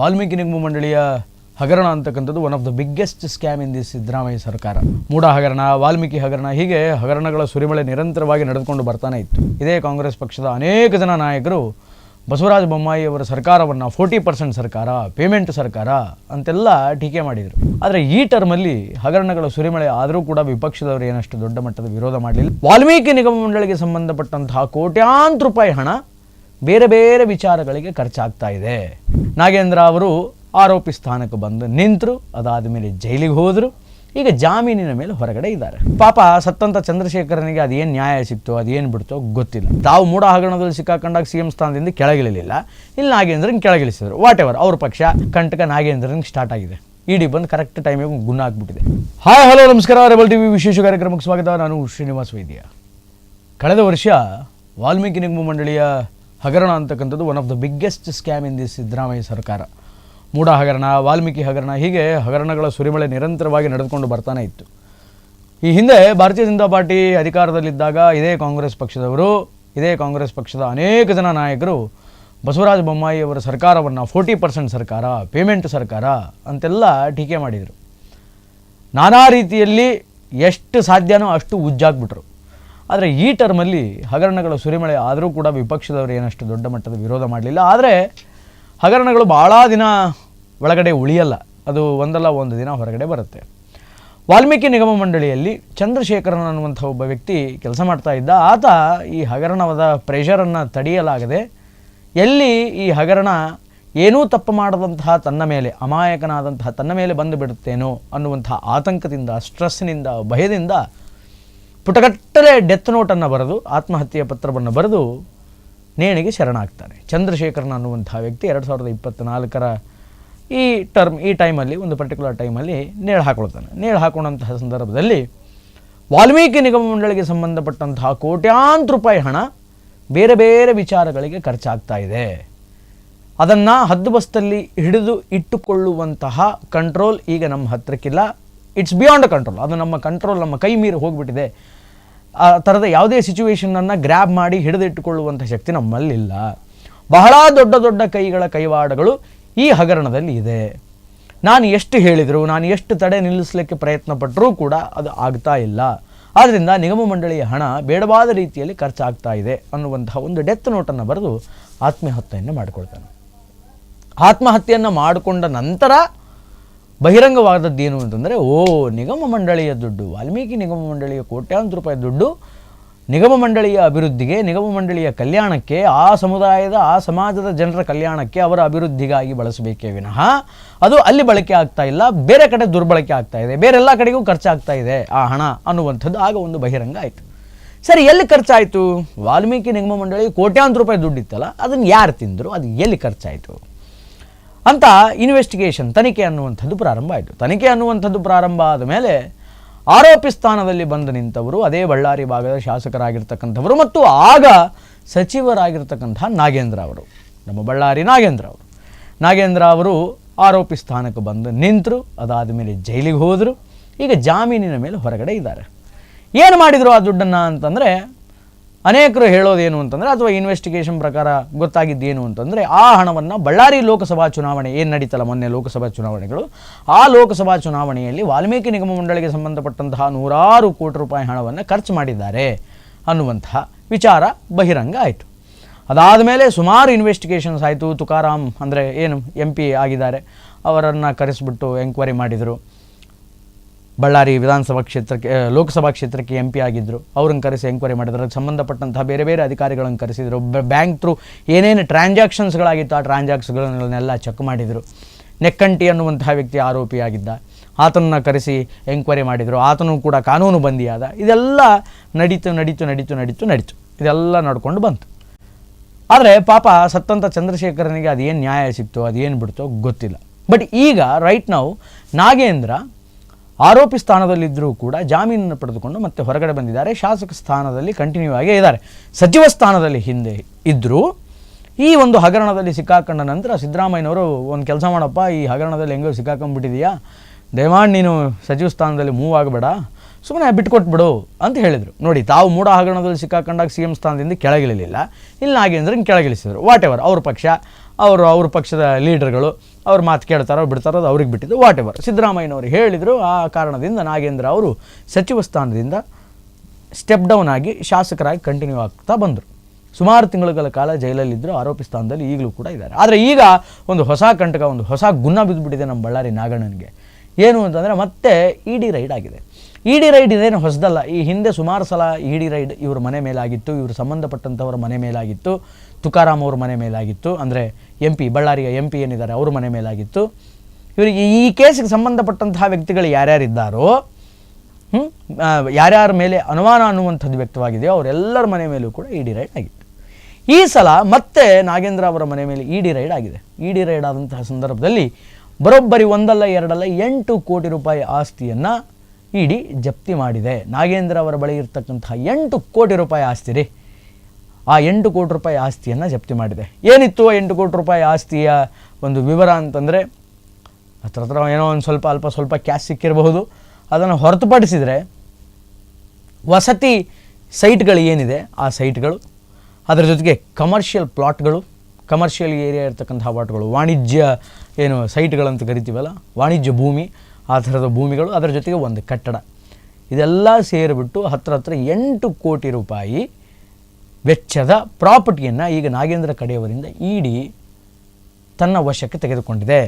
ವಾಲ್ಮೀಕಿ ನಿಗಮ ಮಂಡಳಿಯ ಹಗರಣ ಅಂತಕ್ಕಂಥದ್ದು one of the biggest scam in the Siddaramaiah ಸರ್ಕಾರ. ಮೂಡ ಹಗರಣ, ವಾಲ್ಮೀಕಿ ಹಗರಣ, ಹೀಗೆ ಹಗರಣಗಳ ಸುರಿಮಳೆ ನಿರಂತರವಾಗಿ ನಡೆದುಕೊಂಡು ಬರ್ತಾನೆ ಇತ್ತು. ಇದೇ ಕಾಂಗ್ರೆಸ್ ಪಕ್ಷದ ಅನೇಕ ಜನ ನಾಯಕರು ಬಸವರಾಜ ಬೊಮ್ಮಾಯಿ ಅವರ ಸರ್ಕಾರವನ್ನು 40% ಸರ್ಕಾರ, ಪೇಮೆಂಟ್ ಸರ್ಕಾರ ಅಂತೆಲ್ಲ ಟೀಕೆ ಮಾಡಿದರು. ಆದರೆ ಈ ಟರ್ಮಲ್ಲಿ ಹಗರಣಗಳ ಸುರಿಮಳೆ ಆದರೂ ಕೂಡ ವಿಪಕ್ಷದವರು ಏನಷ್ಟು ದೊಡ್ಡ ಮಟ್ಟದ ವಿರೋಧ ಮಾಡಲಿಲ್ಲ. ವಾಲ್ಮೀಕಿ ನಿಗಮ ಮಂಡಳಿಗೆ ಸಂಬಂಧಪಟ್ಟಂತಹ ಕೋಟ್ಯಾಂತರ ರೂಪಾಯಿ ಹಣ ಬೇರೆ ಬೇರೆ ವಿಚಾರಗಳಿಗೆ ಖರ್ಚಾಗ್ತಾ ಇದೆ. ನಾಗೇಂದ್ರ ಅವರು ಆರೋಪಿ ಸ್ಥಾನಕ್ಕೆ ಬಂದು ನಿಂತರು, ಅದಾದ ಮೇಲೆ ಜೈಲಿಗೆ ಹೋದರು, ಈಗ ಜಾಮೀನಿನ ಮೇಲೆ ಹೊರಗಡೆ ಇದ್ದಾರೆ. ಪಾಪ ಸತ್ತಂತ ಚಂದ್ರಶೇಖರನಿಗೆ ಅದೇನು ನ್ಯಾಯ ಸಿಕ್ತೋ ಅದೇನು ಬಿಡ್ತೋ ಗೊತ್ತಿಲ್ಲ. ತಾವು ಮೂಡ ಹಗರಣದಲ್ಲಿ ಸಿಕ್ಕಾಕೊಂಡಾಗ CM ಸ್ಥಾನದಿಂದ ಕೆಳಗಿಳಿಲಿಲ್ಲ, ಇಲ್ಲಿ ನಾಗೇಂದ್ರನ್ ಕೆಳಗಿಳಿಸಿದ್ರು. ವಾಟ್ ಎವರ್, ಅವ್ರ ಪಕ್ಷ ಕಂಟಕ ನಾಗೇಂದ್ರನಿಗೆ ಸ್ಟಾರ್ಟ್ ಆಗಿದೆ. ಇಡಿ ಬಂದು ಕರೆಕ್ಟ್ ಟೈಮಿಗೆ ಗುಣ ಆಗ್ಬಿಟ್ಟಿದೆ. ಹಾಯ್ ಹಲೋ ನಮಸ್ಕಾರ, ರೆಬಲ್ ಟಿವಿ ವಿಶೇಷ ಕಾರ್ಯಕ್ರಮಕ್ಕೆ ಸ್ವಾಗತ. ನಾನು ಶ್ರೀನಿವಾಸ್ ವೈದ್ಯ. ಕಳೆದ ವರ್ಷ ವಾಲ್ಮೀಕಿ ನಿಗಮ ಮಂಡಳಿಯ ಹಗರಣ ಅಂತಕ್ಕಂಥದ್ದು one of the biggest scam in the Siddaramaiah ಸರ್ಕಾರ. ಮೂಡ ಹಗರಣ, ವಾಲ್ಮೀಕಿ ಹಗರಣ, ಹೀಗೆ ಹಗರಣಗಳ ಸುರಿಮಳೆ ನಿರಂತರವಾಗಿ ನಡೆದುಕೊಂಡು ಬರ್ತಾನೆ ಇತ್ತು. ಈ ಹಿಂದೆ ಭಾರತೀಯ ಜನತಾ ಪಾರ್ಟಿ ಅಧಿಕಾರದಲ್ಲಿದ್ದಾಗ ಇದೇ ಕಾಂಗ್ರೆಸ್ ಪಕ್ಷದ ಅನೇಕ ಜನ ನಾಯಕರು ಬಸವರಾಜ ಬೊಮ್ಮಾಯಿ ಅವರ ಸರ್ಕಾರವನ್ನು 40% ಸರ್ಕಾರ, ಪೇಮೆಂಟ್ ಸರ್ಕಾರ ಅಂತೆಲ್ಲ ಟೀಕೆ ಮಾಡಿದರು. ನಾನಾ ರೀತಿಯಲ್ಲಿ ಎಷ್ಟು ಸಾಧ್ಯನೋ ಅಷ್ಟು ಉಜ್ಜಾಗ್ಬಿಟ್ರು. ಆದರೆ ಈ ಟರ್ಮಲ್ಲಿ ಹಗರಣಗಳ ಸುರಿಮಳೆ ಆದರೂ ಕೂಡ ವಿಪಕ್ಷದವರು ಏನಷ್ಟು ದೊಡ್ಡ ಮಟ್ಟದ ವಿರೋಧ ಮಾಡಲಿಲ್ಲ. ಆದರೆ ಹಗರಣಗಳು ಭಾಳ ದಿನ ಒಳಗಡೆ ಉಳಿಯಲ್ಲ, ಅದು ಒಂದಲ್ಲ ಒಂದು ದಿನ ಹೊರಗಡೆ ಬರುತ್ತೆ. ವಾಲ್ಮೀಕಿ ನಿಗಮ ಮಂಡಳಿಯಲ್ಲಿ ಚಂದ್ರಶೇಖರನ್ ಅನ್ನುವಂಥ ಒಬ್ಬ ವ್ಯಕ್ತಿ ಕೆಲಸ ಮಾಡ್ತಾ ಇದ್ದ. ಆತ ಈ ಹಗರಣದ ಪ್ರೆಷರನ್ನು ತಡೆಯಲಾಗದೆ ಎಲ್ಲಿ ಈ ಹಗರಣ ಏನೂ ತಪ್ಪು ಮಾಡದಂತಹ ತನ್ನ ಮೇಲೆ, ಅಮಾಯಕನಾದಂತಹ ತನ್ನ ಮೇಲೆ ಬಂದು ಬಿಡುತ್ತೇನೋ ಅನ್ನುವಂಥ ಆತಂಕದಿಂದ, ಸ್ಟ್ರೆಸ್ನಿಂದ, ಭಯದಿಂದ ಪುಟಗಟ್ಟಲೆ ಡೆತ್ ನೋಟನ್ನು ಬರೆದು, ಆತ್ಮಹತ್ಯೆಯ ಪತ್ರವನ್ನು ಬರೆದು ನೇಣಿಗೆ ಶರಣಾಗ್ತಾನೆ. ಚಂದ್ರಶೇಖರನ್ ಅನ್ನುವಂಥ ವ್ಯಕ್ತಿ 2024ರ ಈ ಟೈಮಲ್ಲಿ, ಒಂದು ಪರ್ಟಿಕ್ಯುಲರ್ ಟೈಮಲ್ಲಿ ನೇಣು ಹಾಕೊಳ್ತಾನೆ. ನೇಣು ಹಾಕೊಂಡಂತಹ ಸಂದರ್ಭದಲ್ಲಿ ವಾಲ್ಮೀಕಿ ನಿಗಮ ಮಂಡಳಿಗೆ ಸಂಬಂಧಪಟ್ಟಂತಹ ಕೋಟ್ಯಾಂತರ ರೂಪಾಯಿ ಹಣ ಬೇರೆ ಬೇರೆ ವಿಚಾರಗಳಿಗೆ ಖರ್ಚಾಗ್ತಾ ಇದೆ. ಅದನ್ನು ಹದ್ದುಬಸ್ತಲ್ಲಿ ಹಿಡಿದು ಇಟ್ಟುಕೊಳ್ಳುವಂತಹ ಕಂಟ್ರೋಲ್ ಈಗ ನಮ್ಮ ಹತ್ರಕ್ಕಿಲ್ಲ. It's beyond control. ಅದು ನಮ್ಮ ಕಂಟ್ರೋಲ್, ನಮ್ಮ ಕೈ ಮೀರಿ ಹೋಗಿಬಿಟ್ಟಿದೆ. ಆ ಥರದ ಯಾವುದೇ ಸಿಚುವೇಷನನ್ನು ಗ್ರ್ಯಾಬ್ ಮಾಡಿ ಹಿಡಿದಿಟ್ಟುಕೊಳ್ಳುವಂಥ ಶಕ್ತಿ ನಮ್ಮಲ್ಲಿಲ್ಲ. ಬಹಳ ದೊಡ್ಡ ದೊಡ್ಡ ಕೈಗಳ ಕೈವಾಡಗಳು ಈ ಹಗರಣದಲ್ಲಿ ಇದೆ. ನಾನು ಎಷ್ಟು ಹೇಳಿದರೂ, ನಾನು ಎಷ್ಟು ತಡೆ ನಿಲ್ಲಿಸಲಿಕ್ಕೆ ಪ್ರಯತ್ನ ಪಟ್ಟರೂ ಕೂಡ ಅದು ಆಗ್ತಾ ಇಲ್ಲ. ಆದ್ದರಿಂದ ನಿಗಮ ಮಂಡಳಿಯ ಹಣ ಬೇಡವಾದ ರೀತಿಯಲ್ಲಿ ಖರ್ಚಾಗ್ತಾ ಇದೆ ಅನ್ನುವಂತಹ ಒಂದು ಡೆತ್ ನೋಟನ್ನು ಬರೆದು ಆತ್ಮಹತ್ಯೆಯನ್ನು ಮಾಡಿಕೊಳ್ತಾನೆ. ಆತ್ಮಹತ್ಯೆಯನ್ನು ಮಾಡಿಕೊಂಡ ನಂತರ ಬಹಿರಂಗವಾದದ್ದೇನು ಅಂತಂದರೆ, ನಿಗಮ ಮಂಡಳಿಯ ದುಡ್ಡು, ವಾಲ್ಮೀಕಿ ನಿಗಮ ಮಂಡಳಿಯ ಕೋಟ್ಯಾಂತರ ರೂಪಾಯಿ ದುಡ್ಡು ನಿಗಮ ಮಂಡಳಿಯ ಅಭಿವೃದ್ಧಿಗೆ, ನಿಗಮ ಮಂಡಳಿಯ ಕಲ್ಯಾಣಕ್ಕೆ, ಆ ಸಮುದಾಯದ, ಆ ಸಮಾಜದ ಜನರ ಕಲ್ಯಾಣಕ್ಕೆ, ಅವರ ಅಭಿವೃದ್ಧಿಗಾಗಿ ಬಳಸಬೇಕೇ ವಿನಃ ಅದು ಅಲ್ಲಿ ಬಳಕೆ ಆಗ್ತಾ ಇಲ್ಲ, ಬೇರೆ ಕಡೆ ದುರ್ಬಳಕೆ ಆಗ್ತಾ ಇದೆ, ಬೇರೆಲ್ಲ ಕಡೆಗೂ ಖರ್ಚಾಗ್ತಾ ಇದೆ ಆ ಹಣ ಅನ್ನುವಂಥದ್ದು ಆಗ ಒಂದು ಬಹಿರಂಗ ಆಯಿತು. ಸರಿ, ಎಲ್ಲಿ ಖರ್ಚಾಯಿತು? ವಾಲ್ಮೀಕಿ ನಿಗಮ ಮಂಡಳಿ ಕೋಟ್ಯಾಂತರ ರೂಪಾಯಿ ದುಡ್ಡಿತ್ತಲ್ಲ, ಅದನ್ನು ಯಾರು ತಿಂದರು, ಅದು ಎಲ್ಲಿ ಖರ್ಚಾಯಿತು ಅಂತ ಇನ್ವೆಸ್ಟಿಗೇಷನ್, ತನಿಖೆ ಅನ್ನುವಂಥದ್ದು ಪ್ರಾರಂಭ ಆಯಿತು. ತನಿಖೆ ಅನ್ನುವಂಥದ್ದು ಪ್ರಾರಂಭ ಆದ ಮೇಲೆ ಆರೋಪಿ ಸ್ಥಾನದಲ್ಲಿ ಬಂದು ನಿಂತವರು ಅದೇ ಬಳ್ಳಾರಿ ಭಾಗದ ಶಾಸಕರಾಗಿರ್ತಕ್ಕಂಥವರು ಮತ್ತು ಆಗ ಸಚಿವರಾಗಿರ್ತಕ್ಕಂಥ ನಾಗೇಂದ್ರ ಅವರು, ನಮ್ಮ ಬಳ್ಳಾರಿ ನಾಗೇಂದ್ರ ಅವರು ಆರೋಪಿ ಸ್ಥಾನಕ್ಕೆ ಬಂದು ನಿಂತರು, ಅದಾದ ಮೇಲೆ ಜೈಲಿಗೆ ಹೋದರು, ಈಗ ಜಾಮೀನಿನ ಮೇಲೆ ಹೊರಗಡೆ ಇದ್ದಾರೆ. ಏನು ಮಾಡಿದರು ಆ ದುಡ್ಡನ್ನು ಅಂತಂದರೆ, ಅನೇಕರು ಹೇಳೋದೇನು ಅಂತಂದರೆ, ಅಥವಾ ಇನ್ವೆಸ್ಟಿಗೇಷನ್ ಪ್ರಕಾರ ಗೊತ್ತಾಗಿದ್ದೇನು ಅಂತಂದರೆ, ಆ ಹಣವನ್ನು ಬಳ್ಳಾರಿ ಲೋಕಸಭಾ ಚುನಾವಣೆ ಏನು ನಡೀತಲ್ಲ, ಮೊನ್ನೆ ಲೋಕಸಭಾ ಚುನಾವಣೆಗಳು, ಆ ಲೋಕಸಭಾ ಚುನಾವಣೆಯಲ್ಲಿ ವಾಲ್ಮೀಕಿ ನಿಗಮ ಮಂಡಳಿಗೆ ಸಂಬಂಧಪಟ್ಟಂತಹ 100 ಕೋಟಿ ರೂಪಾಯಿ ಹಣವನ್ನು ಖರ್ಚು ಮಾಡಿದ್ದಾರೆ ಅನ್ನುವಂತಹ ವಿಚಾರ ಬಹಿರಂಗ ಆಯಿತು. ಅದಾದ ಮೇಲೆ ಸುಮಾರು ಇನ್ವೆಸ್ಟಿಗೇಷನ್ಸ್ ಆಯಿತು. ತುಕಾರಾಮ್ ಅಂದರೆ ಏನು MP ಆಗಿದ್ದಾರೆ, ಅವರನ್ನು ಕರೆಸಿಬಿಟ್ಟು ಎಂಕ್ವೈರಿ ಮಾಡಿದರು. ಬಳ್ಳಾರಿ ವಿಧಾನಸಭಾ ಕ್ಷೇತ್ರಕ್ಕೆ, ಲೋಕಸಭಾ ಕ್ಷೇತ್ರಕ್ಕೆ MP ಆಗಿದ್ದರು, ಅವ್ರನ್ನ ಕರೆಸಿ ಎಂಕ್ವೈರಿ ಮಾಡಿದ್ರು. ಅದಕ್ಕೆ ಸಂಬಂಧಪಟ್ಟಂತಹ ಬೇರೆ ಬೇರೆ ಅಧಿಕಾರಿಗಳನ್ನು ಕರೆಸಿದರು. ಬ್ಯಾಂಕ್ ಥ್ರೂ ಏನೇನು ಟ್ರಾನ್ಸಾಕ್ಷನ್ಸ್ಗಳಾಗಿತ್ತು ಆ ಟ್ರಾನ್ಸಾಕ್ಷನ್ಗಳನ್ನೆಲ್ಲ ಚೆಕ್ ಮಾಡಿದರು. ನೆಕ್ಕಂಟಿ ಅನ್ನುವಂತಹ ವ್ಯಕ್ತಿ ಆರೋಪಿಯಾಗಿದ್ದ, ಆತನನ್ನು ಕರೆಸಿ ಎಂಕ್ವೈರಿ ಮಾಡಿದರು. ಆತನೂ ಕೂಡ ಕಾನೂನು ಬಂದಿಯಾದ. ಇದೆಲ್ಲ ನಡೀತು. ಇದೆಲ್ಲ ನಡ್ಕೊಂಡು ಬಂತು. ಆದರೆ ಪಾಪ ಸತ್ತಂತ ಚಂದ್ರಶೇಖರನಿಗೆ ಅದೇನು ನ್ಯಾಯ ಸಿಕ್ತೋ ಅದೇನು ಬಿಡ್ತೋ ಗೊತ್ತಿಲ್ಲ. ಬಟ್ ಈಗ ರೈಟ್ ನಾವು ನಾಗೇಂದ್ರ ಆರೋಪಿ ಸ್ಥಾನದಲ್ಲಿದ್ದರೂ ಕೂಡ ಜಾಮೀನನ್ನು ಪಡೆದುಕೊಂಡು ಮತ್ತೆ ಹೊರಗಡೆ ಬಂದಿದ್ದಾರೆ. ಶಾಸಕ ಸ್ಥಾನದಲ್ಲಿ ಕಂಟಿನ್ಯೂ ಆಗೇ ಇದ್ದಾರೆ. ಸಚಿವ ಸ್ಥಾನದಲ್ಲಿ ಹಿಂದೆ ಇದ್ದರೂ ಈ ಒಂದು ಹಗರಣದಲ್ಲಿ ಸಿಕ್ಕಾಕೊಂಡ ನಂತರ ಸಿದ್ದರಾಮಯ್ಯನವರು ಒಂದು ಕೆಲಸ ಮಾಡಪ್ಪ, ಈ ಹಗರಣದಲ್ಲಿ ಹೆಂಗೋ ಸಿಕ್ಕಾಕೊಂಡ್ಬಿಟ್ಟಿದೆಯಾ, ದಯಮಾಡಿ ನೀನು ಸಚಿವ ಸ್ಥಾನದಲ್ಲಿ ಮೂವ್ ಆಗಬೇಡ, ಸುಮ್ಮನೆ ಬಿಟ್ಕೊಟ್ಬಿಡು ಅಂತ ಹೇಳಿದರು. ನೋಡಿ, ತಾವು ಮೂಡ ಹಗರಣದಲ್ಲಿ ಸಿಕ್ಕಾಕೊಂಡಾಗ CM ಸ್ಥಾನದಿಂದ ಕೆಳಗಿಳಿಲಿಲ್ಲ, ಇಲ್ಲಿ ನಾಗೇಂದ್ರನ್ ಕೆಳಗಿಳಿಸಿದರು. ವಾಟ್ ಎವರ್, ಅವ್ರ ಪಕ್ಷ, ಅವ್ರ ಪಕ್ಷದ ಲೀಡರ್ಗಳು ಅವ್ರ ಮಾತು ಕೇಳ್ತಾರೋ ಬಿಡ್ತಾರೋ ಅದು ಅವ್ರಿಗೆ ಬಿಟ್ಟಿದ್ದು, ವಾಟ್ ಎವರ್. ಸಿದ್ದರಾಮಯ್ಯನವರು ಹೇಳಿದರು. ಆ ಕಾರಣದಿಂದ ನಾಗೇಂದ್ರ ಅವರು ಸಚಿವ ಸ್ಥಾನದಿಂದ ಸ್ಟೆಪ್ ಡೌನ್ ಆಗಿ ಶಾಸಕರಾಗಿ ಕಂಟಿನ್ಯೂ ಆಗ್ತಾ ಬಂದರು. ಸುಮಾರು ತಿಂಗಳುಗಳ ಕಾಲ ಜೈಲಲ್ಲಿದ್ದರು, ಆರೋಪಿ ಸ್ಥಾನದಲ್ಲಿ ಈಗಲೂ ಕೂಡ ಇದ್ದಾರೆ. ಆದರೆ ಈಗ ಒಂದು ಹೊಸ ಕಂಟಕ, ಒಂದು ಹೊಸ ಗುಣ ಬಿದ್ದುಬಿಟ್ಟಿದೆ ನಮ್ಮ ಬಳ್ಳಾರಿ ನಾಗಣ್ಣನಿಗೆ. ಏನು ಅಂತಂದರೆ ಮತ್ತೆ ಇ ಡಿ ರೈಡ್ ಆಗಿದೆ. ಇ ಡಿ ರೈಡ್ ಇದೇನು ಹೊಸದಲ್ಲ. ಈ ಹಿಂದೆ ಸುಮಾರು ಸಲ ಇ ಡಿ ರೈಡ್ ಇವ್ರ ಮನೆ ಮೇಲಾಗಿತ್ತು, ಇವರು ಸಂಬಂಧಪಟ್ಟಂಥವ್ರ ಮನೆ ಮೇಲಾಗಿತ್ತು, ತುಕಾರಾಮ್ ಅವ್ರ ಮನೆ ಮೇಲಾಗಿತ್ತು, ಅಂದರೆ MP ಬಳ್ಳಾರಿಯ MP ಏನಿದ್ದಾರೆ ಅವ್ರ ಮನೆ ಮೇಲಾಗಿತ್ತು. ಇವರಿಗೆ ಈ ಕೇಸಿಗೆ ಸಂಬಂಧಪಟ್ಟಂತಹ ವ್ಯಕ್ತಿಗಳು ಯಾರ್ಯಾರಿದ್ದಾರೋ, ಯಾರ್ಯಾರ ಮೇಲೆ ಅನುಮಾನ ಅನ್ನುವಂಥದ್ದು ವ್ಯಕ್ತವಾಗಿದೆಯೋ ಅವರೆಲ್ಲರ ಮನೆ ಮೇಲೂ ಕೂಡ ಇ ಡಿ ರೈಡ್ ಆಗಿತ್ತು. ಈ ಸಲ ಮತ್ತೆ ನಾಗೇಂದ್ರ ಅವರ ಮನೆ ಮೇಲೆ ಇ ಡಿ ರೈಡ್ ಆಗಿದೆ. ಇ ಡಿ ರೈಡ್ ಆದಂತಹ ಸಂದರ್ಭದಲ್ಲಿ ಬರೋಬ್ಬರಿ ಒಂದಲ್ಲ ಎರಡಲ್ಲ 8 ಕೋಟಿ ರೂಪಾಯಿ ಆಸ್ತಿಯನ್ನು ಇ ಡಿ ಜಪ್ತಿ ಮಾಡಿದೆ. ನಾಗೇಂದ್ರ ಅವರ ಬಳಿ ಇರ್ತಕ್ಕಂತಹ 8 ಕೋಟಿ ರೂಪಾಯಿ ಆಸ್ತಿ ರೀ. ಆ 8 ಕೋಟಿ ರೂಪಾಯಿ ಆಸ್ತಿಯನ್ನು ಜಪ್ತಿ ಮಾಡಿದೆ. ಏನಿತ್ತು 8 ಕೋಟಿ ರೂಪಾಯಿ ಆಸ್ತಿಯ ಒಂದು ವಿವರ ಅಂತಂದರೆ, ಹತ್ರ ಏನೋ ಒಂದು ಅಲ್ಪ ಸ್ವಲ್ಪ ಕ್ಯಾಶ್ ಸಿಕ್ಕಿರಬಹುದು. ಅದನ್ನು ಹೊರತುಪಡಿಸಿದರೆ ವಸತಿ ಸೈಟ್ಗಳು ಏನಿದೆ ಆ ಸೈಟ್ಗಳು, ಅದರ ಜೊತೆಗೆ ಕಮರ್ಷಿಯಲ್ ಪ್ಲಾಟ್ಗಳು, ಕಮರ್ಷಿಯಲ್ ಏರಿಯಾ ಇರ್ತಕ್ಕಂಥ ಪ್ಲಾಟ್ಗಳು, ವಾಣಿಜ್ಯ ಏನು ಸೈಟ್ಗಳಂತ ಕರಿತೀವಲ್ಲ, ವಾಣಿಜ್ಯ ಭೂಮಿ, ಆ ಥರದ ಭೂಮಿಗಳು, ಅದರ ಜೊತೆಗೆ ಒಂದು ಕಟ್ಟಡ, ಇದೆಲ್ಲ ಸೇರಿಬಿಟ್ಟು ಹತ್ರ 8 ಕೋಟಿ ರೂಪಾಯಿ ವೆಚ್ಚದ ಪ್ರಾಪರ್ಟಿಯನ್ನು ಈಗ ನಾಗೇಂದ್ರ ಕಡೆಯವರಿಂದ ಇ ಡಿ ತನ್ನ ವಶಕ್ಕೆ ತೆಗೆದುಕೊಂಡಿದೆ.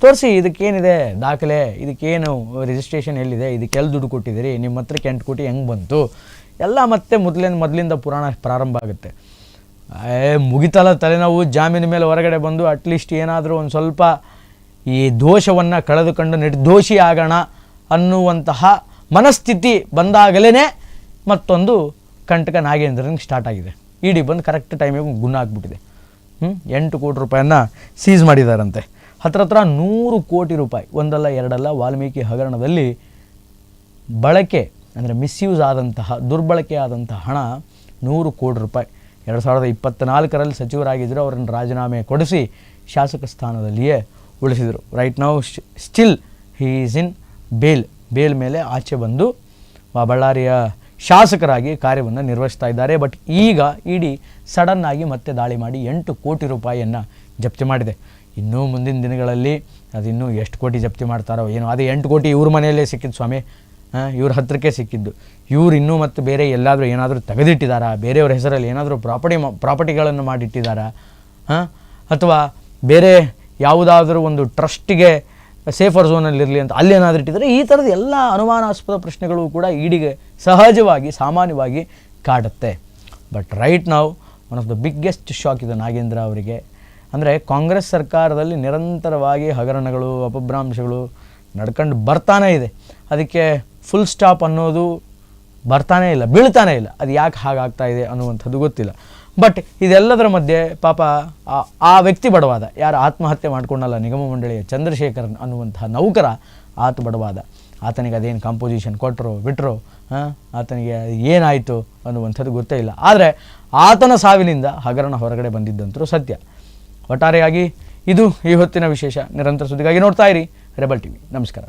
ತೋರಿಸಿ, ಇದಕ್ಕೇನಿದೆ ದಾಖಲೆ, ಇದಕ್ಕೇನು ರಿಜಿಸ್ಟ್ರೇಷನ್ ಎಲ್ಲಿದೆ, ಇದಕ್ಕೆಲ್ಲಿ ದುಡ್ಡು ಕೊಟ್ಟಿದ್ದೀರಿ, ನಿಮ್ಮ ಹತ್ರಕ್ಕೆ 8 ಕೋಟಿ ಹೆಂಗೆ ಬಂತು, ಎಲ್ಲ ಮತ್ತೆ ಮೊದಲಿಂದ ಪುರಾಣ ಪ್ರಾರಂಭ ಆಗುತ್ತೆ. ಮುಗಿತಲ್ಲ ತಲೆನೋವು. ಜಾಮೀನು ಮೇಲೆ ಹೊರಗಡೆ ಬಂದು ಅಟ್ಲೀಸ್ಟ್ ಏನಾದರೂ ಒಂದು ಸ್ವಲ್ಪ ಈ ದೋಷವನ್ನು ಕಳೆದುಕೊಂಡು ನಿರ್ದೋಷಿ ಆಗೋಣ ಅನ್ನುವಂತಹ ಮನಸ್ಥಿತಿ ಬಂದಾಗಲೇ ಮತ್ತೊಂದು ಕಂಟಕ ನಾಗೇಂದ್ರನಿಗೆ ಸ್ಟಾರ್ಟ್ ಆಗಿದೆ. ಇ ಡಿ ಬಂದು ಕರೆಕ್ಟ್ ಟೈಮಿಗೆ ಗುಣ ಆಗಿಬಿಟ್ಟಿದೆ. 8 ಕೋಟಿ ರೂಪಾಯಿಯನ್ನು ಸೀಸ್ ಮಾಡಿದಾರಂತೆ. ಹತ್ರ 100 ಕೋಟಿ ರೂಪಾಯಿ, ಒಂದಲ್ಲ ಎರಡಲ್ಲ, ವಾಲ್ಮೀಕಿ ಹಗರಣದಲ್ಲಿ ಬಳಕೆ ಅಂದರೆ ಮಿಸ್ಯೂಸ್ ಆದಂತಹ, ದುರ್ಬಳಕೆ ಆದಂತಹ ಹಣ 100 ಕೋಟಿ ರೂಪಾಯಿ. 2024ರಲ್ಲಿ ಸಚಿವರಾಗಿದ್ದರು, ಅವರನ್ನು ರಾಜೀನಾಮೆ ಕೊಡಿಸಿ ಶಾಸಕ ಸ್ಥಾನದಲ್ಲಿಯೇ ಉಳಿಸಿದರು. Right now still he is in bail ಮೇಲೆ ಆಚೆ ಬಂದು ಬಳ್ಳಾರಿಯ ಶಾಸಕರಾಗಿ ಕಾರ್ಯವನ್ನು ನಿರ್ವಹಿಸ್ತಾ ಇದ್ದಾರೆ. ಬಟ್ ಈಗ ಇ ಡಿ ಸಡನ್ನಾಗಿ ಮತ್ತೆ ದಾಳಿ ಮಾಡಿ 8 ಕೋಟಿ ರೂಪಾಯಿಯನ್ನು ಜಪ್ತಿ ಮಾಡಿದೆ. ಇನ್ನೂ ಮುಂದಿನ ದಿನಗಳಲ್ಲಿ ಅದಿನ್ನೂ ಎಷ್ಟು ಕೋಟಿ ಜಪ್ತಿ ಮಾಡ್ತಾರೋ ಏನೋ. ಅದೇ 8 ಕೋಟಿ ಇವ್ರ ಮನೆಯಲ್ಲೇ ಸಿಕ್ಕಿದ್ದು ಸ್ವಾಮಿ, ಇವ್ರ ಹತ್ರಕ್ಕೆ ಸಿಕ್ಕಿದ್ದು. ಇವ್ರು ಇನ್ನೂ ಮತ್ತು ಬೇರೆ ಎಲ್ಲಾದರೂ ಏನಾದರೂ ತೆಗೆದಿಟ್ಟಿದ್ದಾರಾ, ಬೇರೆಯವ್ರ ಹೆಸರಲ್ಲಿ ಏನಾದರೂ ಪ್ರಾಪರ್ಟಿಗಳನ್ನು ಮಾಡಿಟ್ಟಿದ್ದಾರಾ, ಅಥವಾ ಬೇರೆ ಯಾವುದಾದ್ರೂ ಒಂದು ಟ್ರಸ್ಟಿಗೆ ಸೇಫರ್ ಝೋನಲ್ಲಿರಲಿ ಅಂತ ಅಲ್ಲೇನಾದರೂ ಇಟ್ಟಿದ್ದಾರೆ. ಈ ಥರದ ಎಲ್ಲ ಅನುಮಾನಾಸ್ಪದ ಪ್ರಶ್ನೆಗಳು ಕೂಡ ಇಡಿಗೆ ಸಹಜವಾಗಿ ಸಾಮಾನ್ಯವಾಗಿ ಕಾಡುತ್ತೆ. ಬಟ್ ರೈಟ್ ನಾವು one of the biggest shock ಇದೆ ನಾಗೇಂದ್ರ ಅವರಿಗೆ. ಅಂದರೆ ಕಾಂಗ್ರೆಸ್ ಸರ್ಕಾರದಲ್ಲಿ ನಿರಂತರವಾಗಿ ಹಗರಣಗಳು, ಅಪಭ್ರಂಶಗಳು ನಡ್ಕೊಂಡು ಬರ್ತಾನೇ ಇದೆ. ಅದಕ್ಕೆ ಫುಲ್ ಸ್ಟಾಪ್ ಅನ್ನೋದು ಬರ್ತಾನೇ ಇಲ್ಲ, ಬೀಳ್ತಾನೇ ಇಲ್ಲ. ಅದು ಯಾಕೆ ಹಾಗಾಗ್ತಾ ಇದೆ ಅನ್ನುವಂಥದ್ದು ಗೊತ್ತಿಲ್ಲ. ಬಟ್ ಇದೆಲ್ಲದರ ಮಧ್ಯೆ ಪಾಪ ಆ ವ್ಯಕ್ತಿ ಬಡವಾದ, ಯಾರು ಆತ್ಮಹತ್ಯೆ ಮಾಡ್ಕೊಂಡಲ್ಲ, ನಿಗಮ ಮಂಡಳಿಯ ಚಂದ್ರಶೇಖರನ್ ಅನ್ನುವಂತಹ ನೌಕರ, ಆತ ಬಡವಾದ. ಆತನಿಗೆ ಅದೇನು ಕಂಪೋಸಿಷನ್ ಕೊಟ್ಟರು ಬಿಟ್ಟರು, ಆತನಿಗೆ ಏನಾಯಿತು ಅನ್ನುವಂಥದ್ದು ಗೊತ್ತೇ ಇಲ್ಲ. ಆದರೆ ಆತನ ಸಾವಿನಿಂದ ಹಗರಣ ಹೊರಗಡೆ ಬಂದಿದ್ದಂತರೂ ಸತ್ಯ. ಒಟ್ಟಾರೆಯಾಗಿ ಇದು ಈ ಹೊತ್ತಿನ ವಿಶೇಷ. ನಿರಂತರ ಸುದ್ದಿಗಾಗಿ ನೋಡ್ತಾ ಇರಿ ರೆಬಲ್ TV. ನಮಸ್ಕಾರ.